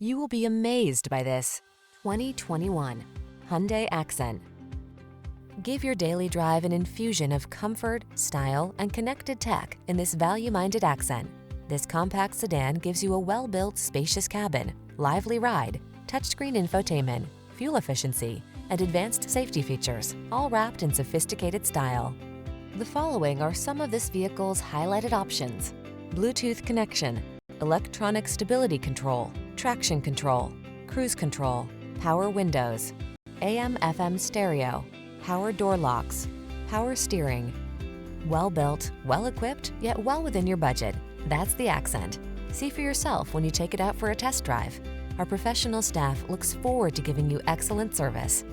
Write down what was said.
You will be amazed by this 2021 Hyundai Accent. Give your daily drive an infusion of comfort, style, and connected tech in this value-minded Accent. This compact sedan gives you a well-built, spacious cabin, lively ride, touchscreen infotainment, fuel efficiency, and advanced safety features, all wrapped in sophisticated style. The following are some of this vehicle's highlighted options: Bluetooth connection, electronic stability control, traction control, cruise control, power windows, AM/FM stereo, power door locks, power steering. Well-built, well-equipped, yet well within your budget. That's the Accent. See for yourself when you take it out for a test drive. Our professional staff looks forward to giving you excellent service.